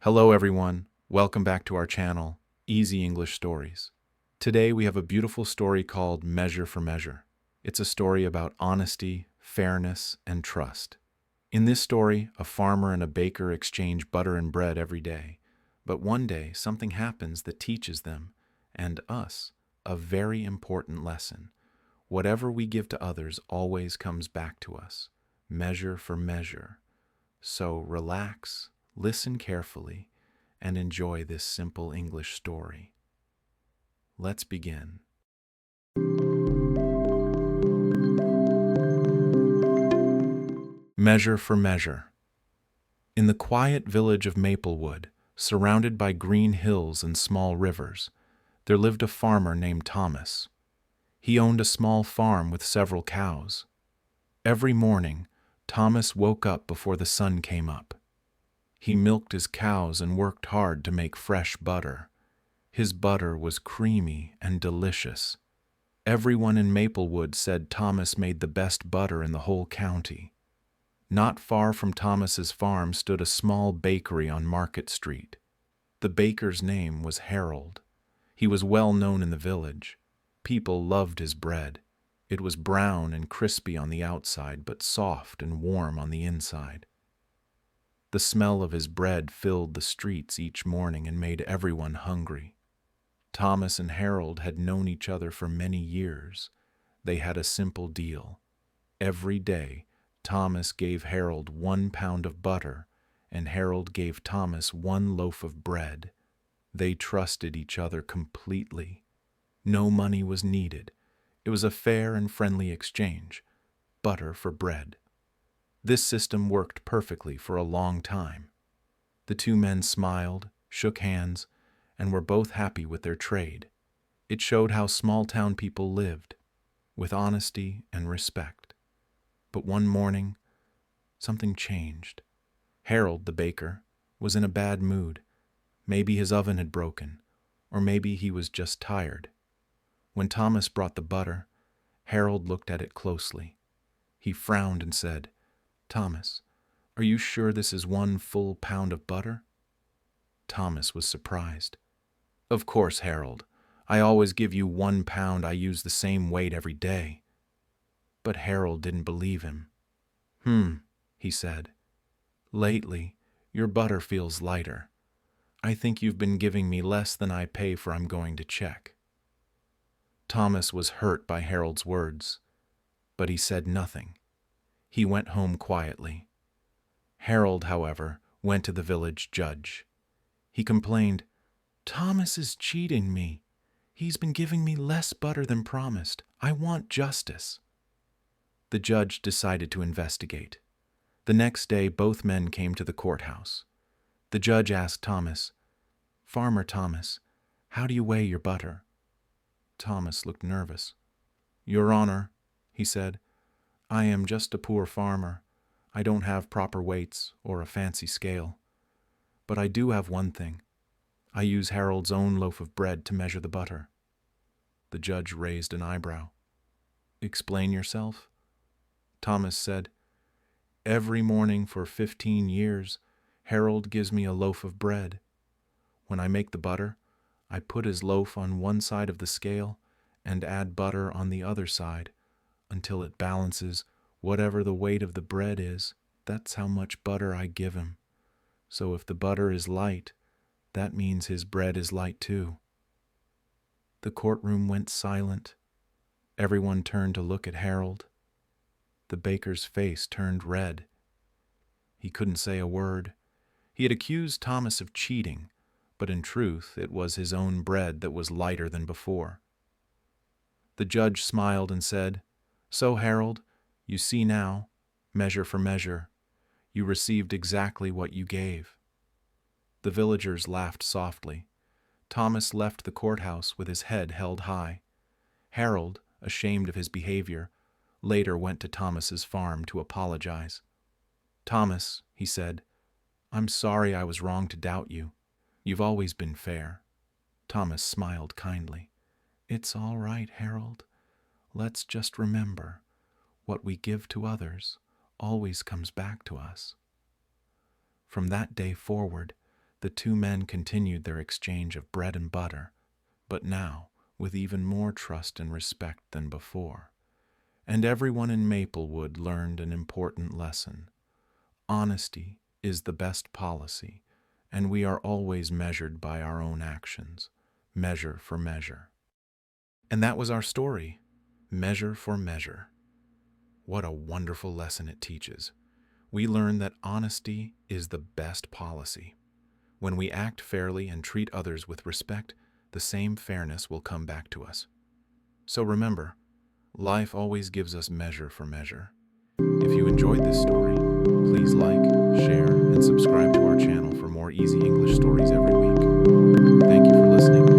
Hello everyone, welcome back to our channel, Easy English Stories. Today we have a beautiful story called Measure for Measure. It's a story about honesty, fairness, and trust. In this story, a farmer and a baker exchange butter and bread every day. But one day, something happens that teaches them, and us, a very important lesson. Whatever we give to others always comes back to us, measure for measure. So relax, listen carefully, and enjoy this simple English story. Let's begin. Measure for Measure. In the quiet village of Maplewood, surrounded by green hills and small rivers, there lived a farmer named Thomas. He owned a small farm with several cows. Every morning, Thomas woke up before the sun came up. He milked his cows and worked hard to make fresh butter. His butter was creamy and delicious. Everyone in Maplewood said Thomas made the best butter in the whole county. Not far from Thomas's farm stood a small bakery on Market Street. The baker's name was Harold. He was well known in the village. People loved his bread. It was brown and crispy on the outside, but soft and warm on the inside. The smell of his bread filled the streets each morning and made everyone hungry. Thomas and Harold had known each other for many years. They had a simple deal. Every day, Thomas gave Harold 1 pound of butter, and Harold gave Thomas 1 loaf of bread. They trusted each other completely. No money was needed. It was a fair and friendly exchange, butter for bread. This system worked perfectly for a long time. The two men smiled, shook hands, and were both happy with their trade. It showed how small-town people lived, with honesty and respect. But one morning, something changed. Harold, the baker, was in a bad mood. Maybe his oven had broken, or maybe he was just tired. When Thomas brought the butter, Harold looked at it closely. He frowned and said, "Thomas, are you sure this is 1 full pound of butter?" Thomas was surprised. "Of course, Harold. I always give you 1 pound. I use the same weight every day." But Harold didn't believe him. He said. "Lately, your butter feels lighter. I think you've been giving me less than I pay for. I'm going to check." Thomas was hurt by Harold's words, but he said nothing. He went home quietly. Harold, however, went to the village judge. He complained, "Thomas is cheating me. He's been giving me less butter than promised. I want justice." The judge decided to investigate. The next day, both men came to the courthouse. The judge asked Thomas, "Farmer Thomas, how do you weigh your butter?" Thomas looked nervous. "Your Honor," he said, "I am just a poor farmer. I don't have proper weights or a fancy scale. But I do have one thing. I use Harold's own loaf of bread to measure the butter." The judge raised an eyebrow. "Explain yourself?" Thomas said, "Every morning for 15 years, Harold gives me a loaf of bread. When I make the butter, I put his loaf on one side of the scale and add butter on the other side until it balances whatever the weight of the bread is. That's how much butter I give him. So if the butter is light, that means his bread is light too." The courtroom went silent. Everyone turned to look at Harold. The baker's face turned red. He couldn't say a word. He had accused Thomas of cheating, but in truth it was his own bread that was lighter than before. The judge smiled and said, "So, Harold, you see now, measure for measure. You received exactly what you gave." The villagers laughed softly. Thomas left the courthouse with his head held high. Harold, ashamed of his behavior, later went to Thomas's farm to apologize. "Thomas," he said, "I'm sorry I was wrong to doubt you. You've always been fair." Thomas smiled kindly. "It's all right, Harold. Let's just remember, what we give to others always comes back to us." From that day forward, The two men continued their exchange of bread and butter, but now with even more trust and respect than before. And everyone in Maplewood learned an important lesson. Honesty is the best policy, and we are always measured by our own actions, measure for measure. And that was our story, Measure for Measure. What a wonderful lesson it teaches. We learn that honesty is the best policy. When we act fairly and treat others with respect, the same fairness will come back to us. So remember, life always gives us measure for measure. If you enjoyed this story, please like, share, and subscribe to our channel for more easy English stories every week. Thank you for listening.